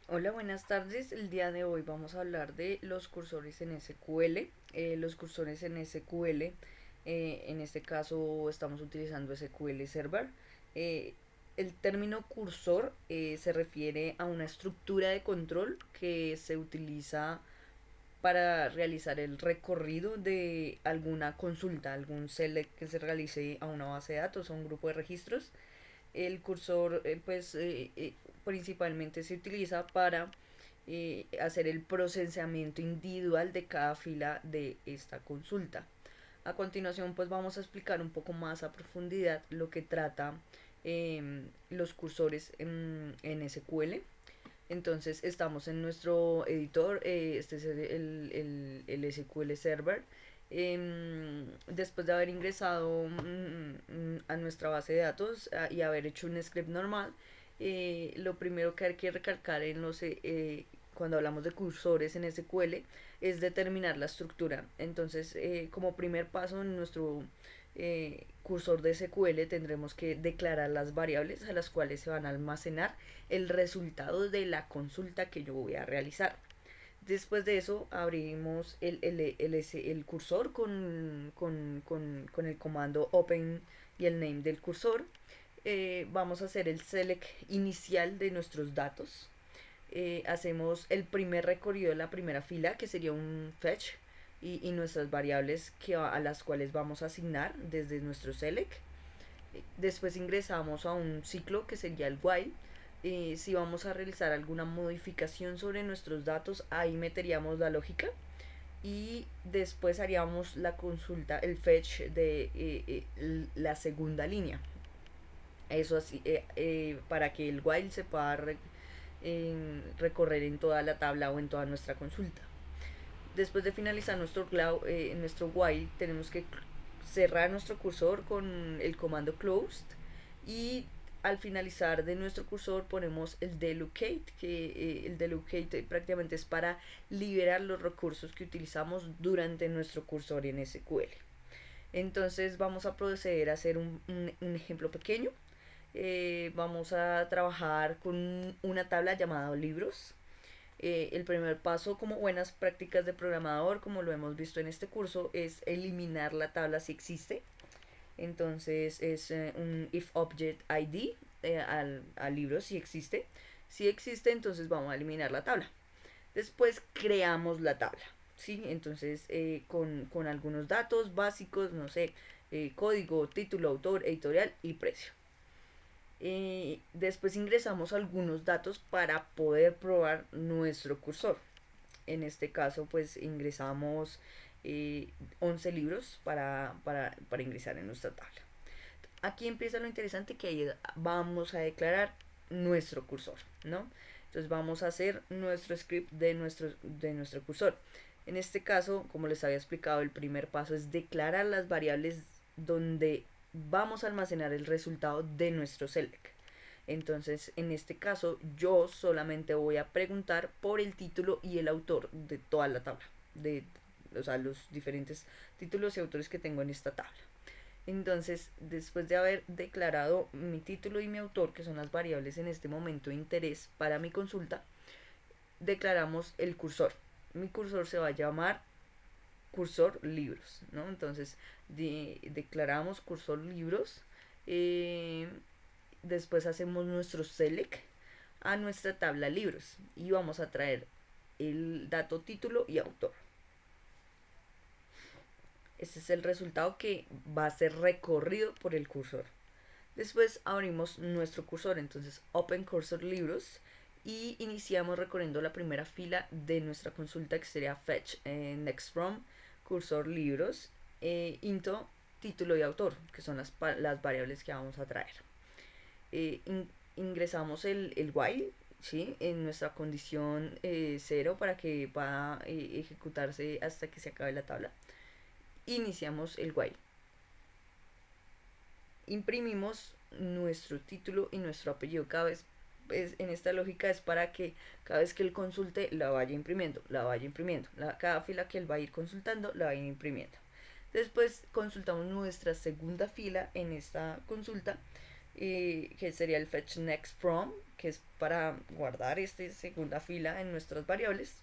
Hola, buenas tardes. El día de hoy vamos a hablar de los cursores en SQL. Los cursores en SQL, en este caso estamos utilizando SQL Server. Eh, el término cursor se refiere a una estructura de control que se utiliza para realizar el recorrido de alguna consulta, algún select que se realice a una base de datos o un grupo de registros. El cursor principalmente se utiliza para hacer el procesamiento individual de cada fila de esta consulta. A continuación pues vamos a explicar un poco más a profundidad lo que trata los cursores en SQL. Entonces estamos en nuestro editor, este es el SQL Server. Después de haber ingresado a nuestra base de datos y haber hecho un script normal, lo primero que hay que recalcar cuando hablamos de cursores en SQL es determinar la estructura. Entonces, como primer paso en nuestro cursor de SQL tendremos que declarar las variables a las cuales se van a almacenar el resultado de la consulta que yo voy a realizar. Después de eso abrimos el cursor con el comando open y el name del cursor. Vamos a hacer el select inicial de nuestros datos. Hacemos el primer recorrido de la primera fila, que sería un fetch, y nuestras variables a las cuales vamos a asignar desde nuestro select. Después ingresamos a un ciclo que sería el while. Si vamos a realizar alguna modificación sobre nuestros datos, ahí meteríamos la lógica y después haríamos la consulta, el fetch de la segunda línea. Eso así, para que el while se pueda recorrer en toda la tabla o en toda nuestra consulta. Después de finalizar nuestro while, tenemos que cerrar nuestro cursor con el comando closed y al finalizar de nuestro cursor ponemos el delocate, que el delocate prácticamente es para liberar los recursos que utilizamos durante nuestro cursor en SQL. Entonces vamos a proceder a hacer un ejemplo pequeño. Vamos a trabajar con una tabla llamada libros. El primer paso como buenas prácticas de programador, como lo hemos visto en este curso, es eliminar la tabla si existe. Entonces es un if object id al libro si existe. Si existe, entonces vamos a eliminar la tabla. Después creamos la tabla. ¿Sí? Entonces con algunos datos básicos, no sé, código, título, autor, editorial y precio. Después ingresamos algunos datos para poder probar nuestro cursor. En este caso, pues ingresamos 11 libros para ingresar en nuestra tabla. Aquí empieza lo interesante, que ahí vamos a declarar nuestro cursor, ¿no? Entonces vamos a hacer nuestro script de nuestro cursor. En este caso, como les había explicado, el primer paso es declarar las variables donde vamos a almacenar el resultado de nuestro select. Entonces, en este caso, yo solamente voy a preguntar por el título y el autor de toda la tabla, o sea, los diferentes títulos y autores que tengo en esta tabla. Entonces, después de haber declarado mi título y mi autor, que son las variables en este momento de interés para mi consulta, declaramos el cursor. Mi cursor se va a llamar cursor libros, ¿no? Entonces, declaramos cursor libros. eh, Después hacemos nuestro select a nuestra tabla libros y vamos a traer el dato título y autor. Este es el resultado que va a ser recorrido por el cursor. Después abrimos nuestro cursor, entonces Open Cursor Libros, y iniciamos recorriendo la primera fila de nuestra consulta, que sería Fetch Next From Cursor Libros into título y autor, que son las variables que vamos a traer. Ingresamos el while, ¿sí? En nuestra condición 0 para que pueda ejecutarse hasta que se acabe la tabla. Iniciamos el while. Imprimimos nuestro título y nuestro apellido cada vez. En esta lógica es para que cada vez que él consulte la vaya imprimiendo, cada fila que él va a ir consultando la va a ir imprimiendo. Después consultamos nuestra segunda fila en esta consulta, que sería el fetch next from, que es para guardar esta segunda fila en nuestras variables,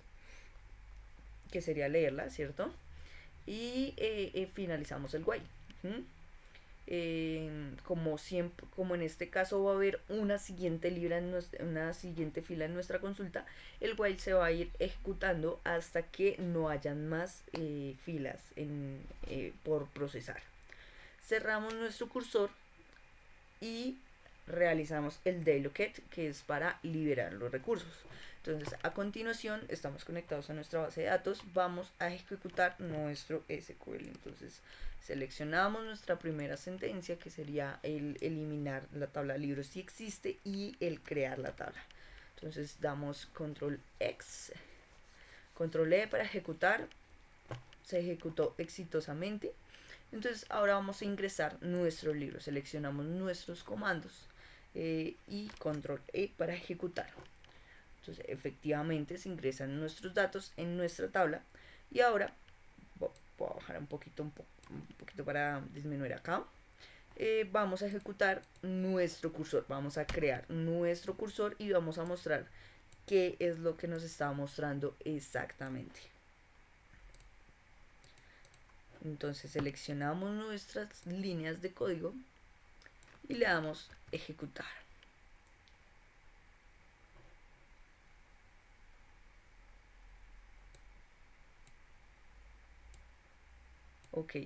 que sería leerla, ¿cierto? Y finalizamos el while. ¿Mm? Como siempre, como en este caso va a haber una siguiente una siguiente fila en nuestra consulta, el while se va a ir ejecutando hasta que no hayan más filas por procesar. Cerramos nuestro cursor y realizamos el delocate, que es para liberar los recursos. Entonces, a continuación, estamos conectados a nuestra base de datos, vamos a ejecutar nuestro SQL. Entonces, seleccionamos nuestra primera sentencia, que sería el eliminar la tabla de libros si existe y el crear la tabla. Entonces, damos control X, control E para ejecutar. Se ejecutó exitosamente. Entonces ahora vamos a ingresar nuestro libro, seleccionamos nuestros comandos y control E para ejecutar. Entonces efectivamente se ingresan nuestros datos en nuestra tabla y ahora voy a bajar un poquito para disminuir acá. Vamos a ejecutar nuestro cursor, vamos a crear nuestro cursor y vamos a mostrar qué es lo que nos está mostrando exactamente. Entonces seleccionamos nuestras líneas de código y le damos ejecutar. Ok,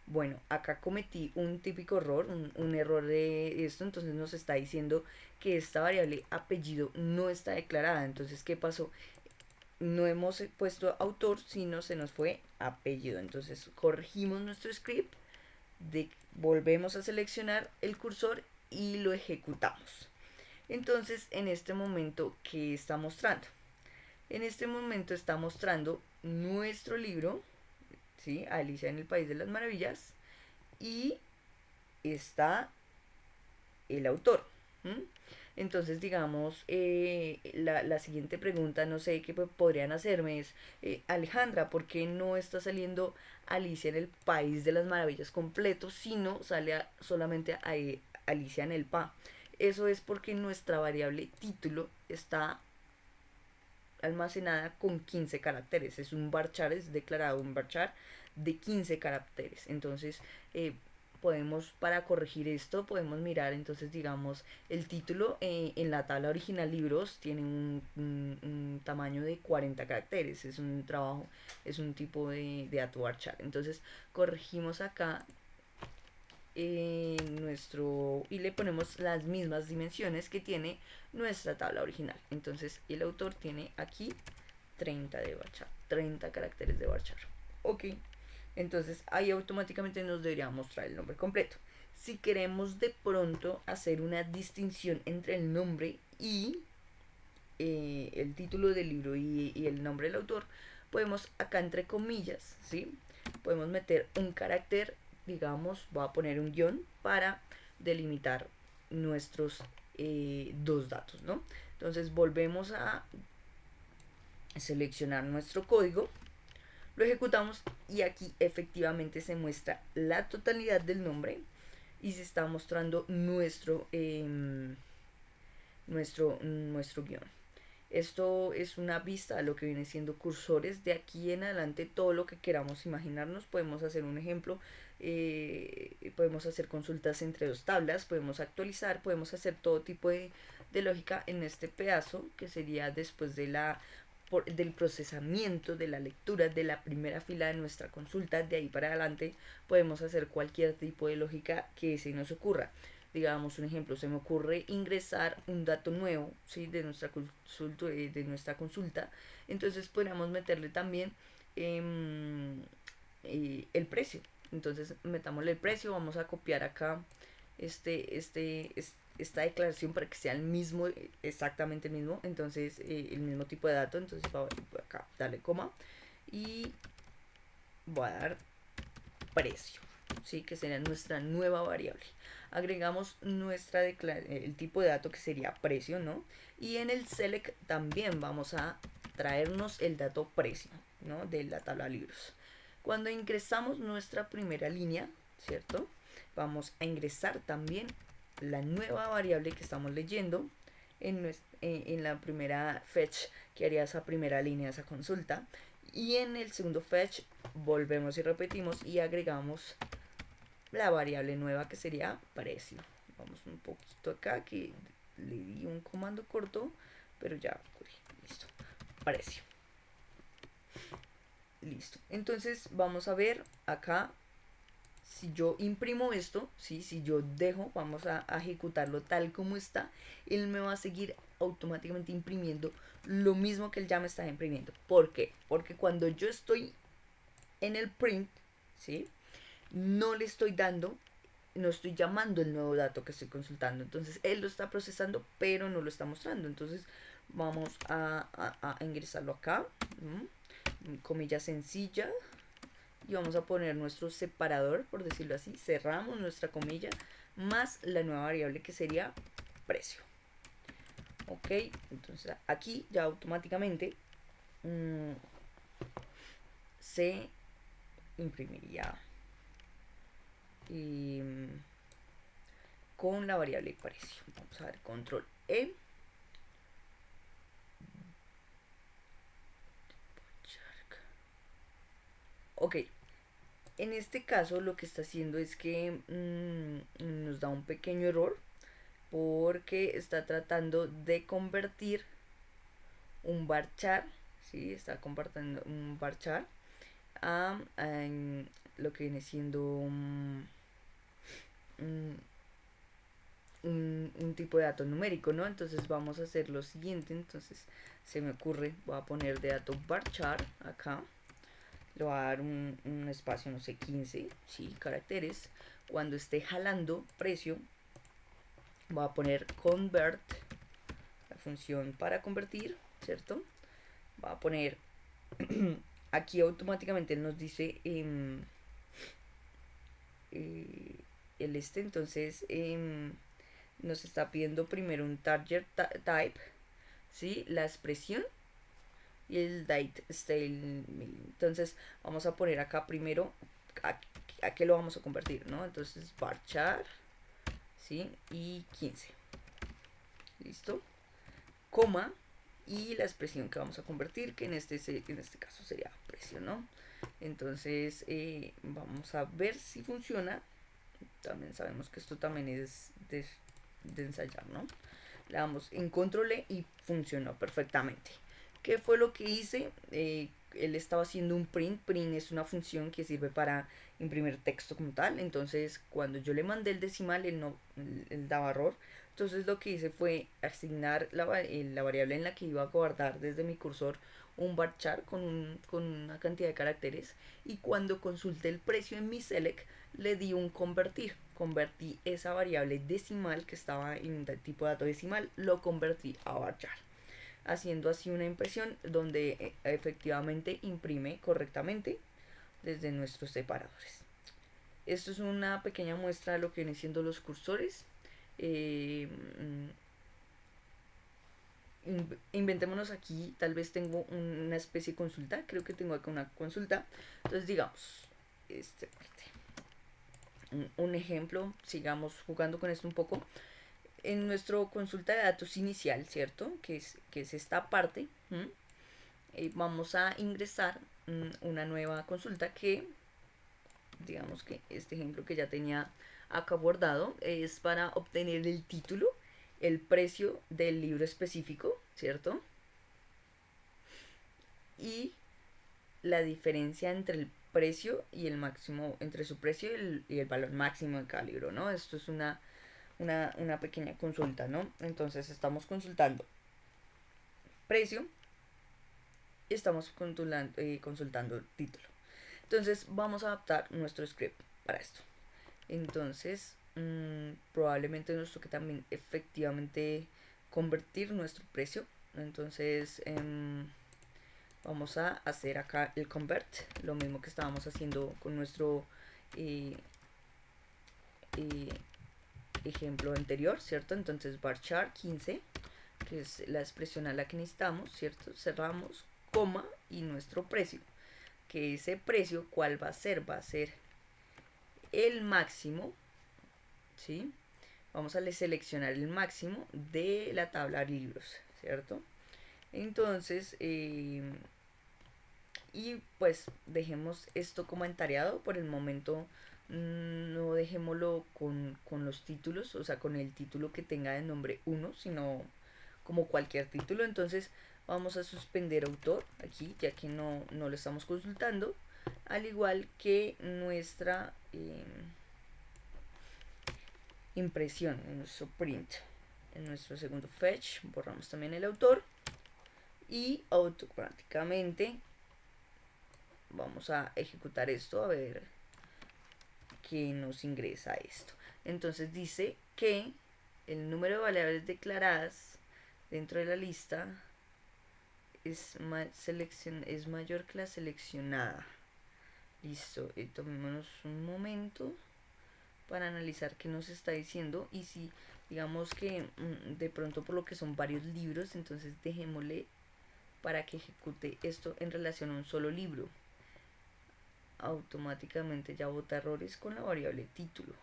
bueno, acá cometí un típico error, un error de esto, entonces nos está diciendo que esta variable apellido no está declarada. Entonces, ¿qué pasó? No hemos puesto autor, sino se nos fue apellido. Entonces corregimos nuestro script, volvemos a seleccionar el cursor y lo ejecutamos. Entonces, en este momento, ¿qué está mostrando? En este momento está mostrando nuestro libro, ¿sí? Alicia en el País de las Maravillas, y está el autor. ¿Mm? Entonces, digamos, la siguiente pregunta, no sé, qué podrían hacerme es, Alejandra, ¿por qué no está saliendo Alicia en el País de las Maravillas completo, sino sale solamente Alicia en el PA? Eso es porque nuestra variable título está almacenada con 15 caracteres. Es un varchar, es declarado un varchar de 15 caracteres. Entonces, podemos, para corregir esto, podemos mirar, entonces, digamos, el título en la tabla original libros tiene un tamaño de 40 caracteres. Es un trabajo, es un tipo de dato varchar. Entonces, corregimos acá nuestro y le ponemos las mismas dimensiones que tiene nuestra tabla original. Entonces el autor tiene aquí 30 de varchar, 30 caracteres de varchar. Ok, entonces ahí automáticamente nos debería mostrar el nombre completo. Si queremos de pronto hacer una distinción entre el nombre y el título del libro y el nombre del autor, podemos acá entre comillas, ¿sí? Podemos meter un carácter, digamos, voy a poner un guión para delimitar nuestros dos datos, ¿no? Entonces volvemos a seleccionar nuestro código, lo ejecutamos y aquí efectivamente se muestra la totalidad del nombre y se está mostrando nuestro guión. Esto es una vista a lo que viene siendo cursores. De aquí en adelante todo lo que queramos imaginarnos. Podemos hacer un ejemplo. Podemos hacer consultas entre dos tablas. Podemos actualizar. Podemos hacer todo tipo de lógica en este pedazo, que sería después del procesamiento, de la lectura de la primera fila de nuestra consulta. De ahí para adelante podemos hacer cualquier tipo de lógica que se nos ocurra. Digamos un ejemplo, se me ocurre ingresar un dato nuevo, ¿sí? de nuestra consulta, entonces podríamos meterle también el precio. Entonces metámosle el precio, vamos a copiar acá esta declaración para que sea el mismo, exactamente el mismo, entonces el mismo tipo de dato. Entonces voy acá darle coma y voy a dar precio, ¿sí? Que sería nuestra nueva variable. Agregamos el tipo de dato, que sería precio, ¿no? Y en el select también vamos a traernos el dato precio, ¿no? De la tabla de libros. Cuando ingresamos nuestra primera línea, ¿cierto? Vamos a ingresar también la nueva variable que estamos leyendo en la primera fetch que haría esa primera línea, esa consulta, y en el segundo fetch volvemos y repetimos y agregamos la variable nueva que sería precio. Vamos un poquito acá que le di un comando corto, pero ya listo, precio. Listo. Entonces vamos a ver acá, si yo imprimo esto, ¿sí? Si yo dejo, vamos a ejecutarlo tal como está, él me va a seguir automáticamente imprimiendo lo mismo que él ya me está imprimiendo. ¿Por qué? Porque cuando yo estoy en el print, ¿sí? No le estoy dando, no estoy llamando el nuevo dato que estoy consultando. Entonces él lo está procesando, pero no lo está mostrando. Entonces vamos a ingresarlo acá, comilla sencilla, y vamos a poner nuestro separador, por decirlo así. Cerramos nuestra comilla más la nueva variable que sería precio. Ok, entonces aquí ya automáticamente se imprimiría con la variable precio. Vamos a ver, control E. Ok, en este caso lo que está haciendo es que nos da un pequeño error porque está tratando de convertir un varchar, ¿sí? Está compartiendo un varchar a lo que viene siendo un tipo de dato numérico, ¿no? Entonces vamos a hacer lo siguiente. Entonces se me ocurre, voy a poner de dato varchar acá, le voy a dar un espacio, no sé, 15, ¿sí? Caracteres. Cuando esté jalando precio, voy a poner convert, la función para convertir, ¿cierto? Voy a poner aquí automáticamente nos dice el entonces nos está pidiendo primero un target type, ¿sí? La expresión y el date style. Entonces vamos a poner acá primero a qué lo vamos a convertir, ¿no? Entonces varchar, ¿sí? Y 15, listo, coma, y la expresión que vamos a convertir, que en este caso sería precio, ¿no? Entonces vamos a ver si funciona. También sabemos que esto también es de ensayar, ¿no? Le damos en control E y funcionó perfectamente. ¿Qué fue lo que hice? Él estaba haciendo un print. Print es una función que sirve para imprimir texto como tal. Entonces cuando yo le mandé el decimal, él daba error. Entonces lo que hice fue asignar la variable en la que iba a guardar desde mi cursor un varchar con una cantidad de caracteres, y cuando consulté el precio en mi select le di un convertir. Convertí esa variable decimal que estaba en el tipo de dato decimal, lo convertí a varchar, haciendo así una impresión donde efectivamente imprime correctamente desde nuestros separadores. Esto es una pequeña muestra de lo que vienen siendo los cursores. Inventémonos aquí, tal vez tengo una especie de consulta, creo que tengo acá una consulta. Entonces digamos, un ejemplo, sigamos jugando con esto un poco. En nuestro consulta de datos inicial, ¿cierto? Que es esta parte, vamos a ingresar una nueva consulta que, digamos que este ejemplo que ya tenía acá abordado, es para obtener el título, el precio del libro específico, ¿cierto? Y la diferencia entre el precio y el máximo, entre su precio y el valor máximo de cada libro, ¿no? Esto es una pequeña consulta, ¿no? Entonces estamos consultando precio y estamos consultando el título. Entonces vamos a adaptar nuestro script para esto. Entonces probablemente nos toque también efectivamente convertir nuestro precio. Entonces vamos a hacer acá el convert, lo mismo que estábamos haciendo con nuestro ejemplo anterior, ¿cierto? Entonces varchar 15, que es la expresión a la que necesitamos, ¿cierto? Cerramos, coma, y nuestro precio, que ese precio, ¿cuál va a ser? Va a ser el máximo, ¿sí? vamos a seleccionar el máximo de la tabla libros, ¿cierto? Entonces, y pues dejemos esto comentareado por el momento. No dejémoslo con los títulos, o sea, con el título que tenga de nombre 1, sino como cualquier título. Entonces vamos a suspender autor aquí, ya que no lo estamos consultando, al igual que nuestra impresión, en nuestro print. En nuestro segundo fetch borramos también el autor y automáticamente vamos a ejecutar esto a ver qué nos ingresa esto. Entonces dice que el número de variables declaradas dentro de la lista es mayor que la seleccionada. Listo, tomémonos un momento para analizar qué nos está diciendo, y si digamos que de pronto por lo que son varios libros, entonces dejémosle para que ejecute esto en relación a un solo libro. Automáticamente ya bota errores con la variable título.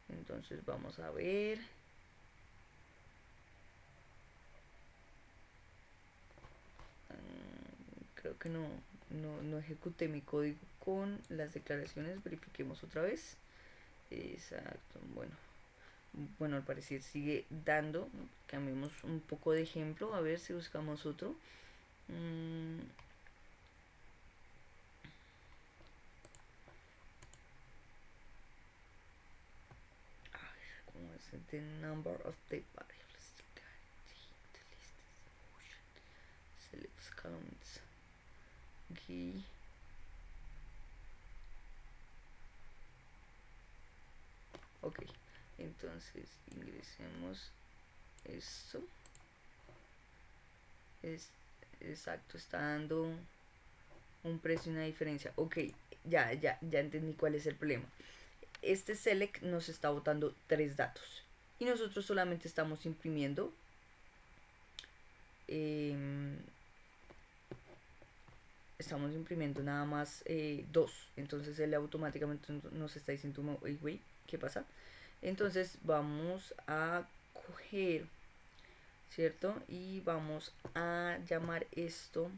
Entonces vamos a ver. Creo que no ejecuté mi código con las declaraciones. Verifiquemos otra vez. Exacto, bueno, al parecer sigue dando. Cambiemos un poco de ejemplo, a ver si buscamos otro. ¿Cómo es? The number of the variables. Select columns. Aquí. Ok, entonces ingresemos esto. Exacto, está dando un precio y una diferencia. Ok, ya entendí cuál es el problema. Este select nos está botando 3 datos y nosotros solamente estamos imprimiendo nada más 2. Entonces él automáticamente nos está diciendo, güey, ¿qué pasa? Entonces vamos a coger, ¿cierto? Y vamos a llamar esto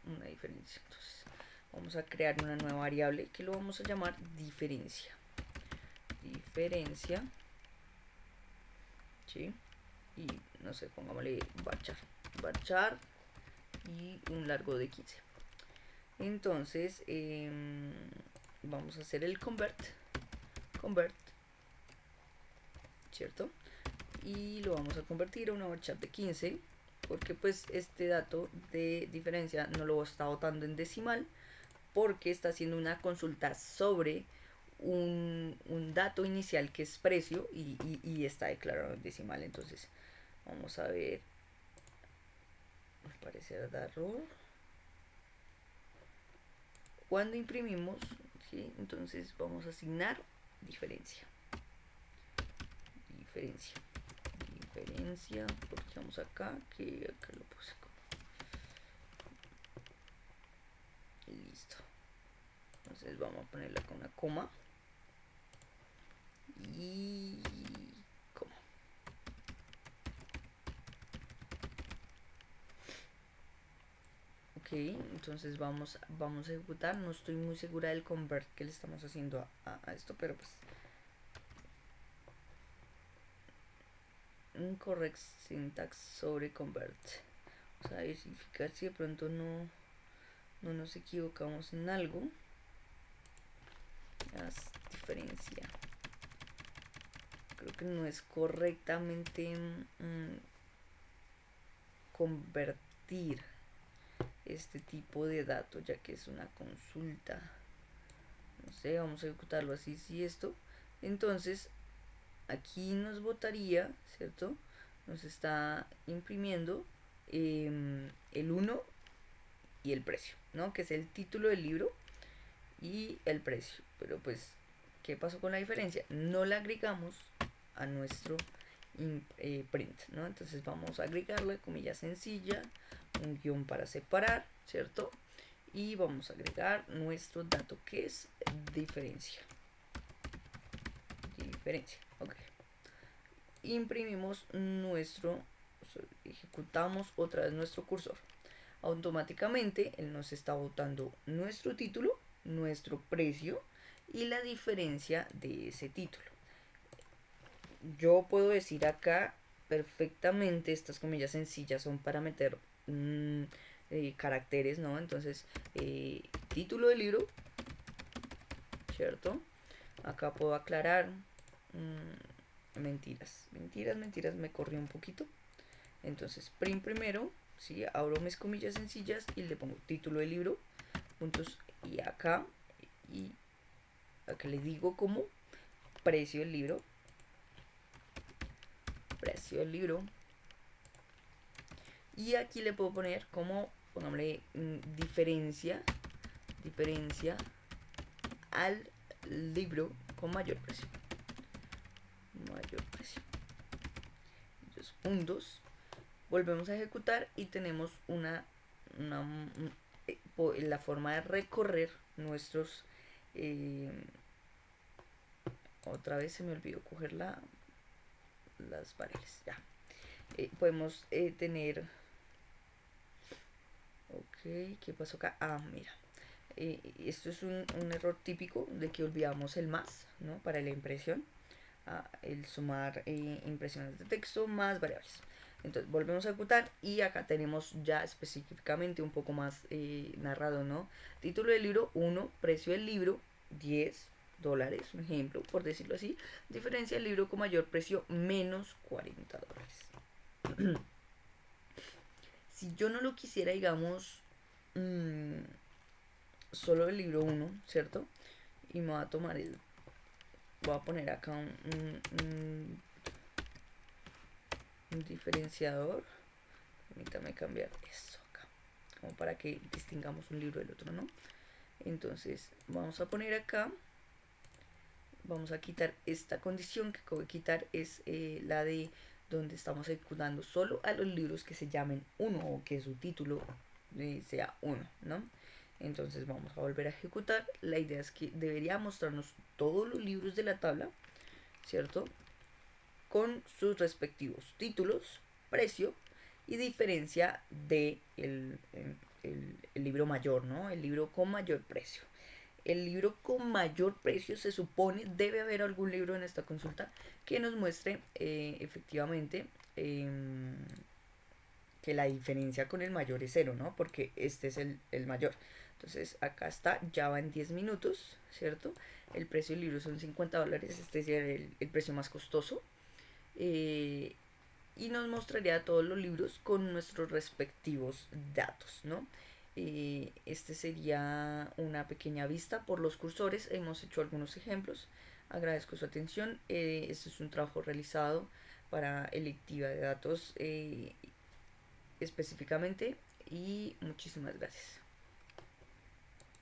una diferencia. Entonces vamos a crear una nueva variable que lo vamos a llamar diferencia. ¿Sí? Y no sé, pongámosle varchar y un largo de 15. Entonces vamos a hacer el convert, ¿cierto? Y lo vamos a convertir a una varchar de 15, porque pues este dato de diferencia no lo está botando en decimal, porque está haciendo una consulta sobre un dato inicial que es precio y está declarado en decimal. Entonces vamos a ver, al parecer da error cuando imprimimos, ¿sí? Entonces vamos a asignar diferencia, porque vamos acá, que acá lo puse como listo. Entonces vamos a ponerla con una coma y coma. Ok, entonces vamos a ejecutar. No estoy muy segura del convert que le estamos haciendo a esto, pero pues un correct syntax sobre convert. Vamos a verificar si de pronto no nos equivocamos en algo. Las diferencia, creo que no es correctamente convertir este tipo de datos, ya que es una consulta. No sé, vamos a ejecutarlo así, si esto. Entonces aquí nos botaría, ¿cierto? Nos está imprimiendo el 1 y el precio, ¿no? Que es el título del libro y el precio. Pero pues, ¿qué pasó con la diferencia? No la agregamos a nuestro print, ¿no? Entonces vamos a agregarle, comilla sencilla, un guión para separar, ¿cierto? y vamos a agregar nuestro dato que es diferencia. Ok. Imprimimos ejecutamos otra vez nuestro cursor. Automáticamente él nos está botando nuestro título, nuestro precio y la diferencia de ese título. Yo puedo decir acá perfectamente, estas comillas sencillas son para meter caracteres, ¿no? Entonces, título del libro, ¿cierto? Acá puedo aclarar, mentiras, me corrí un poquito. Entonces, primero, ¿sí? Abro mis comillas sencillas y le pongo título del libro, puntos, y acá le digo como precio del libro, y aquí le puedo poner como, pongámosle, diferencia al libro con mayor precio, dos puntos. Volvemos a ejecutar y tenemos la forma de recorrer nuestros, otra vez se me olvidó coger las variables, ya. Podemos tener, ok, ¿qué pasó acá? Mira, esto es un error típico de que olvidamos el más, ¿no? Para la impresión, el sumar impresiones de texto más variables. Entonces volvemos a ejecutar y acá tenemos ya específicamente un poco más narrado, ¿no? Título del libro 1, precio del libro $10, un ejemplo, por decirlo así. Diferencia del libro con mayor precio menos $40. Si yo no lo quisiera, digamos, solo el libro 1, ¿cierto? Y me voy a tomar voy a poner acá un diferenciador. Permítame cambiar esto acá, como para que distingamos un libro del otro, ¿no? Entonces vamos a poner acá, vamos a quitar esta condición que acabo de quitar, es la de donde estamos ejecutando solo a los libros que se llamen 1 o que su título sea 1, ¿no? Entonces vamos a volver a ejecutar. La idea es que debería mostrarnos todos los libros de la tabla, ¿cierto? Con sus respectivos títulos, precio y diferencia de el libro mayor, ¿no? El libro con mayor precio. El libro con mayor precio se supone debe haber algún libro en esta consulta que nos muestre efectivamente que la diferencia con el mayor es 0, ¿no? Porque este es el mayor. Entonces acá está, ya va en 10 minutos, ¿cierto? El precio del libro son $50, este es el precio más costoso. Y nos mostraría todos los libros con nuestros respectivos datos, ¿no? Este sería una pequeña vista por los cursores. Hemos hecho algunos ejemplos. Agradezco su atención. Este es un trabajo realizado para electiva de datos específicamente, y muchísimas gracias.